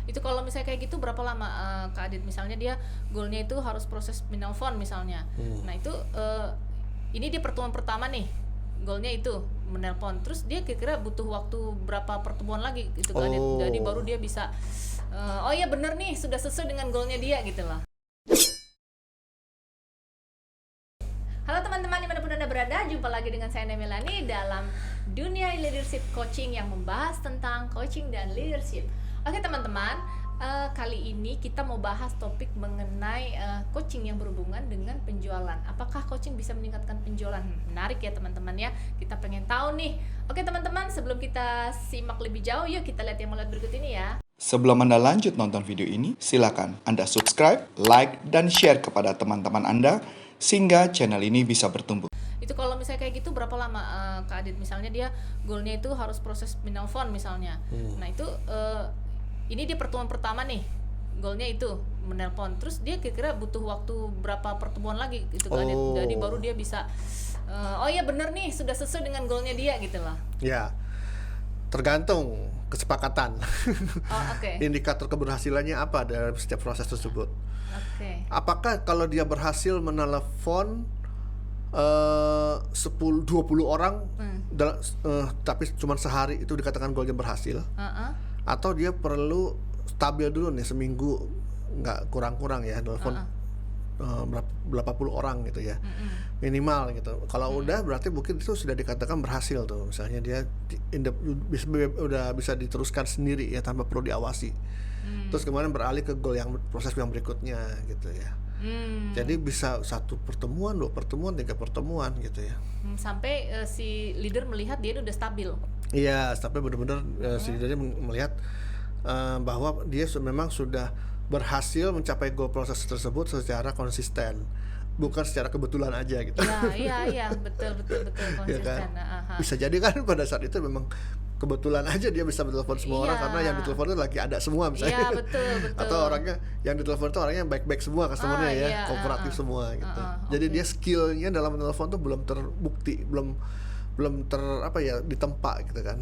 Itu kalau misalnya kayak gitu berapa lama Kak Adit? Misalnya dia goalnya itu harus proses menelpon misalnya. Nah itu ini dia pertemuan pertama nih, goalnya itu menelpon. Terus dia kira-kira butuh waktu berapa pertemuan lagi gitu Kak Adit? Jadi baru dia bisa oh iya bener nih sudah sesuai dengan goalnya dia gitu lah. Halo teman-teman dimanapun Anda berada, jumpa lagi dengan saya Melani dalam Dunia Leadership Coaching yang membahas tentang coaching dan leadership. Oke teman-teman, kali ini kita mau bahas topik mengenai coaching yang berhubungan dengan penjualan. Apakah coaching bisa meningkatkan penjualan? Menarik ya teman-teman ya, kita pengen tahu nih. Oke teman-teman, sebelum kita simak lebih jauh, yuk kita lihat yang berikut ini ya. Sebelum Anda lanjut nonton video ini, silakan Anda subscribe, like, dan share kepada teman-teman Anda sehingga channel ini bisa bertumbuh. Itu kalau misalnya kayak gitu berapa lama Kak Adit? Misalnya dia goalnya itu harus proses menelpon misalnya. Nah itu ini dia pertemuan pertama nih, goalnya itu menelpon. Terus dia kira-kira butuh waktu berapa pertemuan lagi gitu Kak Adit? Jadi baru dia bisa oh iya bener nih sudah sesuai dengan goalnya dia gitu lah. Ya, tergantung kesepakatan. Oke. Indikator keberhasilannya apa dalam setiap proses tersebut? Oke. Apakah kalau dia berhasil menelepon 10-20 orang tapi cuma sehari itu dikatakan goalnya berhasil? Atau dia perlu stabil dulu nih seminggu, nggak kurang-kurang ya, telepon berapa puluh orang gitu ya, minimal gitu. Kalau udah berarti mungkin itu sudah dikatakan berhasil tuh. Misalnya dia udah bisa diteruskan sendiri ya tanpa perlu diawasi. Terus kemudian beralih ke goal yang proses yang berikutnya gitu ya. Jadi bisa 1 pertemuan, 2 pertemuan, 3 pertemuan gitu ya. Sampai si leader melihat dia udah stabil. Iya, sampai benar-benar si leader melihat bahwa dia memang sudah berhasil mencapai goal proses tersebut secara konsisten, bukan secara kebetulan aja gitu. Iya, betul konsisten. Ya kan? Bisa jadi kan pada saat itu memang kebetulan aja dia bisa bertelepon semua orang karena yang ditelepon itu lagi ada semua misalnya. Iya, betul. Atau orangnya yang ditelepon itu orangnya baik-baik semua customernya ya, kooperatif semua gitu. Jadi dia skillnya dalam telepon tuh belum terbukti, belum ditempa gitu kan.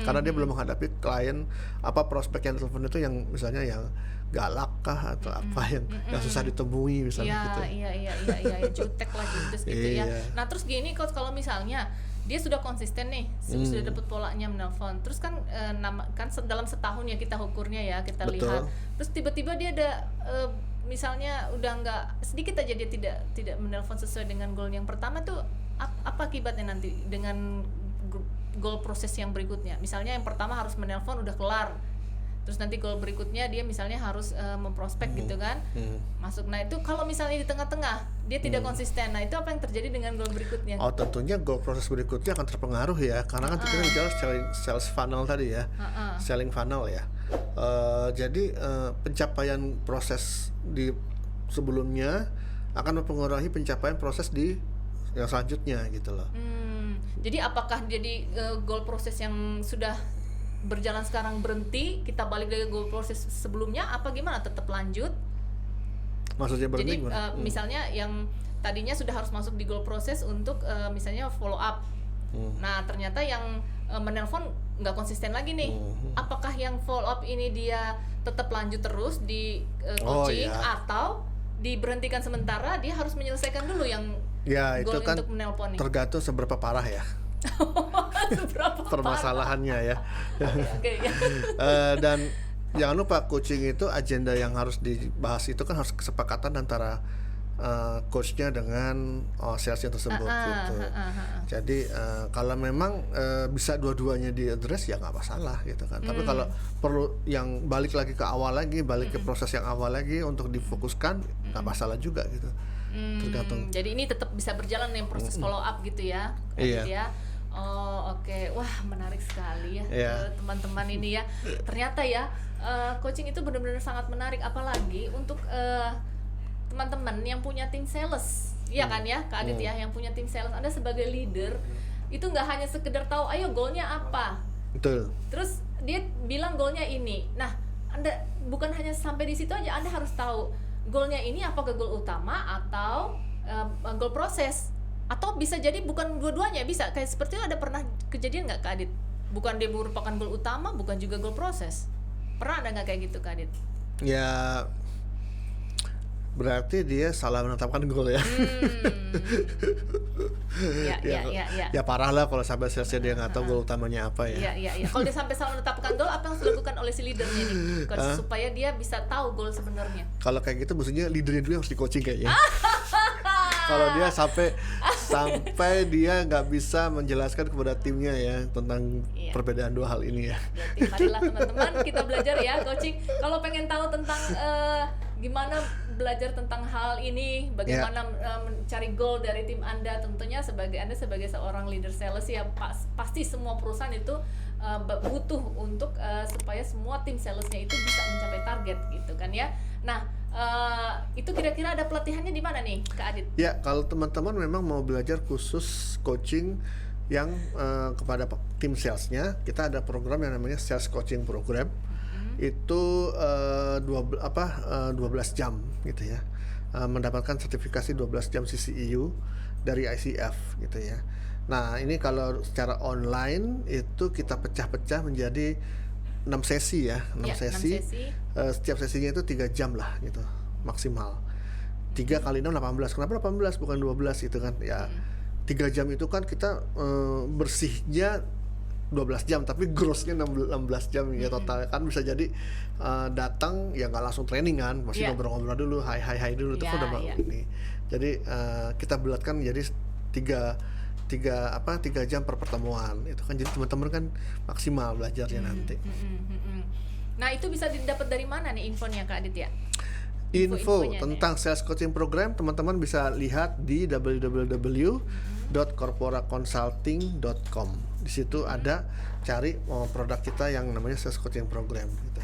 Karena dia belum menghadapi klien prospek yang telepon itu yang misalnya yang galak kah atau yang susah ditemui misalnya gitu. Iya, jutek lah judes gitu ya. Nah, terus gini kalau misalnya dia sudah konsisten nih, sudah dapat polanya menelpon. Terus kan dalam setahun ya kita ukurnya ya, kita lihat. Terus tiba-tiba dia ada misalnya udah nggak, sedikit aja dia tidak menelpon sesuai dengan goal yang pertama tuh, apa akibatnya nanti dengan goal proses yang berikutnya? Misalnya yang pertama harus menelpon udah kelar, terus nanti goal berikutnya dia misalnya harus memprospek gitu kan, masuk. Nah itu kalau misalnya di tengah-tengah dia tidak konsisten, nah itu apa yang terjadi dengan goal berikutnya? Oh tentunya goal proses berikutnya akan terpengaruh ya, karena kan kita bicara sales funnel tadi ya, selling funnel ya. Jadi pencapaian proses di sebelumnya akan mempengaruhi pencapaian proses di yang selanjutnya gitu loh. Jadi apakah jadi goal proses yang sudah berjalan sekarang berhenti, kita balik lagi goal proses sebelumnya, apa gimana, tetap lanjut? Maksudnya berhenti jadi misalnya yang tadinya sudah harus masuk di goal proses untuk misalnya follow up, nah ternyata yang menelpon nggak konsisten lagi nih, apakah yang follow up ini dia tetap lanjut terus di coaching atau diberhentikan sementara, dia harus menyelesaikan dulu yang goal itu kan untuk menelpon nih? Tergantung seberapa parah ya permasalahannya ya. Okay. Dan jangan lupa coaching itu agenda yang harus dibahas itu kan harus kesepakatan antara coachnya dengan salesnya tersebut gitu. Jadi kalau memang bisa dua-duanya diadres ya nggak masalah gitu kan. Tapi kalau perlu yang balik lagi ke awal lagi, balik ke proses yang awal lagi untuk difokuskan, nggak masalah juga gitu. Tergantung. Jadi ini tetap bisa berjalan yang proses follow up gitu ya. Iya. Ya. Oh oke. Wah menarik sekali ya teman-teman ini ya. Ternyata ya coaching itu benar-benar sangat menarik, apalagi untuk teman-teman yang punya tim sales, ya kan ya Kak Adit ya, yang punya tim sales. Anda sebagai leader itu nggak hanya sekedar tahu ayo goalnya apa. Betul. Terus dia bilang goalnya ini. Nah Anda bukan hanya sampai di situ aja, Anda harus tahu goalnya ini apakah goal utama atau goal proses, atau bisa jadi bukan dua-duanya, bisa kayak seperti itu. Ada pernah kejadian nggak Kak Adit? Bukan dia merupakan goal utama, bukan juga goal proses. Pernah ada nggak kayak gitu Kak Adit? Ya berarti dia salah menetapkan goal ya. Ya parah lah kalau sampai salesnya dia nggak tahu goal utamanya apa ya. Iya. Kalau dia sampai salah menetapkan goal, apa yang harus dilakukan oleh si leadernya nih supaya dia bisa tahu goal sebenarnya? Kalau kayak gitu maksudnya leadernya dulu yang harus di coaching kayaknya. Kalau dia sampai dia nggak bisa menjelaskan kepada timnya ya tentang perbedaan dua hal ini ya. Berarti marilah teman-teman kita belajar ya coaching. Kalau pengen tahu tentang gimana belajar tentang hal ini, bagaimana mencari goal dari tim Anda, tentunya Anda sebagai seorang leader sales ya pasti semua perusahaan itu butuh untuk supaya semua tim salesnya itu bisa mencapai target gitu kan ya. Nah itu kira-kira ada pelatihannya di mana nih Kak Adit? Ya kalau teman-teman memang mau belajar khusus coaching yang kepada tim salesnya, kita ada program yang namanya Sales Coaching Program. Itu 12 jam gitu ya, mendapatkan sertifikasi 12 jam CCEU dari ICF gitu ya. Nah ini kalau secara online itu kita pecah-pecah menjadi 6 sesi ya, 6 sesi. Setiap sesinya itu 3 jam lah gitu maksimal. 3 kali 6 18. Kenapa 18 bukan 12 gitu kan ya. 3 jam itu kan kita bersihnya 12 jam tapi grossnya 16 jam ya total kan. Bisa jadi datang ya nggak langsung training kan, masih ngobrol-ngobrol dulu, hai dulu tuh udah ini. Jadi kita bulatkan jadi 3 jam per pertemuan itu kan, jadi teman-teman kan maksimal belajarnya nanti. Nah itu bisa didapat dari mana nih infonya Kak Adit ya? Info tentang sales coaching program teman-teman bisa lihat di www.corporaconsulting.com. Di situ ada cari produk kita yang namanya sales coaching program gitu.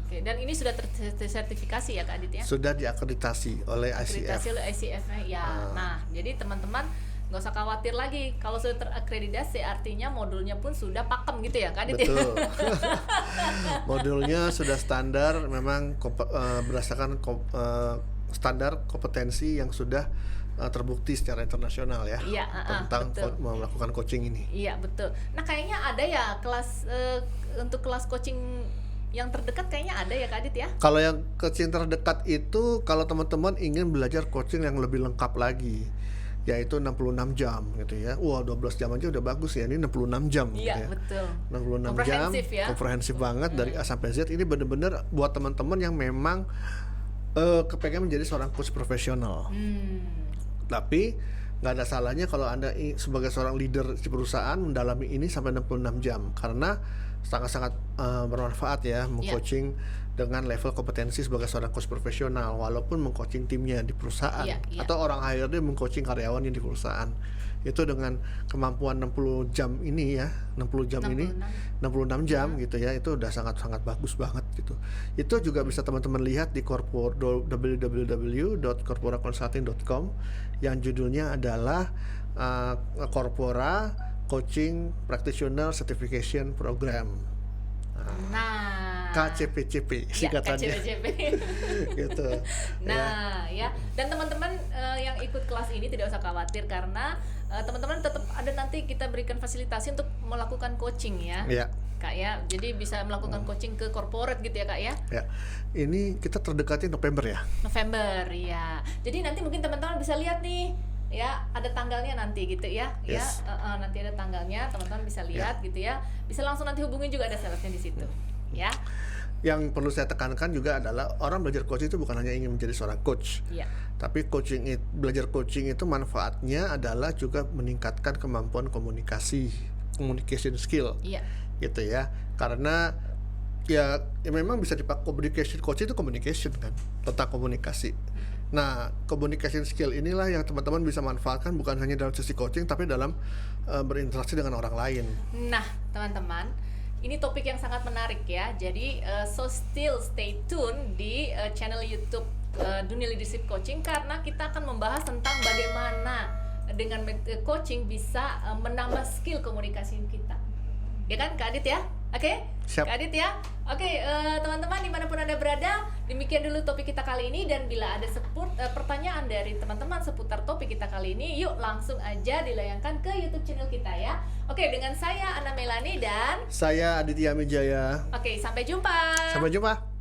Oke, dan ini sudah tersertifikasi ya Kak Adit ya? Sudah diakreditasi oleh ICF. Akreditasi oleh ICF ya. Nah, jadi teman-teman nggak usah khawatir lagi kalau sudah terakreditasi, artinya modulnya pun sudah pakem gitu ya Kak Adit. Betul. Modulnya sudah standar, memang berdasarkan standar kompetensi yang sudah terbukti secara internasional ya, tentang melakukan coaching ini. Iya betul. Nah kayaknya ada ya kelas untuk kelas coaching yang terdekat, kayaknya ada ya Kak Adit ya? Kalau yang coaching terdekat itu kalau teman-teman ingin belajar coaching yang lebih lengkap lagi, yaitu 66 jam gitu ya. Wah 12 jam aja udah bagus ya, ini 66 jam gitu ya. Iya betul. 66 jam, komprehensif banget dari A sampai Z. Ini bener-bener buat teman-teman yang memang kepengen menjadi seorang coach profesional. Tapi nggak ada salahnya kalau Anda sebagai seorang leader di perusahaan mendalami ini sampai 66 jam, karena sangat-sangat bermanfaat ya mengcoaching dengan level kompetensi sebagai seorang coach profesional, walaupun mengcoaching timnya di perusahaan atau orang HRD mengcoaching karyawannya di perusahaan. Itu dengan kemampuan 60 jam ini ya, 66 jam gitu ya, itu udah sangat-sangat bagus banget gitu. Itu juga bisa teman-teman lihat di www.corporaconsulting.com yang judulnya adalah Corpora Coaching Practitioner Certification Program. KCPCP singkatannya. Gitu. Nah, ya. Dan teman-teman yang ikut kelas ini tidak usah khawatir, karena teman-teman tetap ada, nanti kita berikan fasilitasi untuk melakukan coaching ya. Iya. Kak ya. Jadi bisa melakukan coaching ke corporate gitu ya Kak ya. Ya. Ini kita terdekatnya November ya. November ya. Jadi nanti mungkin teman-teman bisa lihat nih ya, ada tanggalnya nanti gitu ya. Yes. Ya, nanti ada tanggalnya, teman-teman bisa lihat gitu ya. Bisa langsung nanti hubungin juga, ada salesnya di situ. Ya. Yang perlu saya tekankan juga adalah orang belajar coaching itu bukan hanya ingin menjadi seorang coach. Tapi belajar coaching itu manfaatnya adalah juga meningkatkan kemampuan communication skill. Gitu ya. Karena ya memang bisa dipakai communication coach itu communication kan, tentang komunikasi. Nah, communication skill inilah yang teman-teman bisa manfaatkan bukan hanya dalam sesi coaching, tapi dalam berinteraksi dengan orang lain. Nah, teman-teman, ini topik yang sangat menarik ya. Jadi still stay tune di channel YouTube Dunia Leadership Coaching, karena kita akan membahas tentang bagaimana dengan coaching bisa menambah skill komunikasi kita. Ya kan Kak Adit ya? Oke? Siap. Kak Adit ya? Oke, teman-teman dimanapun Anda berada, Demikian dulu topik kita kali ini, dan bila ada pertanyaan dari teman-teman seputar topik kita kali ini, yuk langsung aja dilayangkan ke YouTube channel kita ya. Oke, dengan saya Ana Melani dan saya Aditya Mijaya. Oke, sampai jumpa. Sampai jumpa.